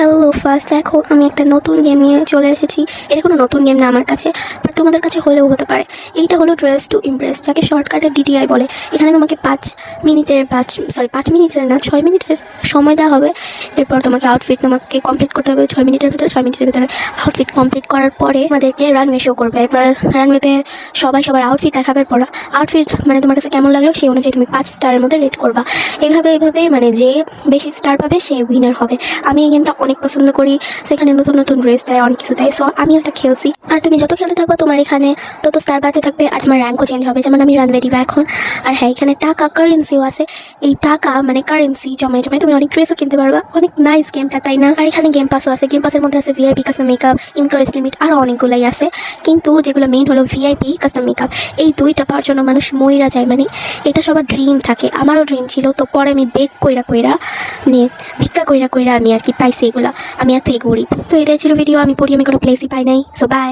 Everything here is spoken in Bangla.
হ্যালো ফার্স্ট দেখো, আমি একটা নতুন গেম নিয়ে চলে এসেছি। এটা কোনো নতুন গেম না আমার কাছে, বাট তোমাদের কাছে হলেও হতে পারে। এইটা হলো ড্রেস টু ইমপ্রেস, যাকে শর্টকাটে ডিটিআই বলে। এখানে তোমাকে 5 মিনিটের না 6 মিনিটের সময় দেওয়া হবে। এরপর তোমাকে আউটফিট তোমাকে কমপ্লিট করতে হবে 6 মিনিটের ভিতরে। 6 মিনিটের ভিতরে আউটফিট কমপ্লিট করার পরে আমাদেরকে রানওয়ে শো করবে। এরপর রানওয়েতে সবাই সবার আউটফিট দেখাবার পর আউটফিট মানে তোমার কাছে কেমন লাগলো সেই অনুযায়ী তুমি 5 স্টারের মধ্যে রেট করবা। এইভাবে মানে যে বেশি স্টার পাবে সে উইনার হবে। আমি এই গেমটা অনেক পছন্দ করি। সেখানে নতুন নতুন ড্রেস দেয়, অনেক কিছু দেয়। সো আমি ওটা খেলছি। আর তুমি যত খেলতে থাকবে তোমার এখানে তত স্টার বাড়তে থাকবে, আর তোমার র্যাঙ্কও চেঞ্জ হবে। যেমন আমি রানওয়ে দিবা এখন। আর হ্যাঁ, এখানে টাকা কারেন্সিও আছে। এই টাকা মানে কারেন্সি জমায় জমায় তুমি অনেক ড্রেসও কিনতে পারবা। অনেক নাইস গেমটা, তাই না? আর এখানে গেম পাসও আছে। গেম পাসের মধ্যে আছে VIP custom makeup, encourage limit, আরও অনেকগুলাই আছে। কিন্তু যেগুলো মেইন হলো ভিআইপি কাস্টম মেকআপ। এই দুইটা পাওয়ার জন্য মানুষ মইরা যায়। মানে এটা সবার ড্রিম থাকে, আমারও ড্রিম ছিল। তো পরে আমি বেক কইরা মানে ভিক্ষা কইরা আমি আর কি পাইছি এগুলা। আমি এতই গরিব। তো এটাই ছিল ভিডিও। আমি কোনো প্লেসই পাই নাই। So by.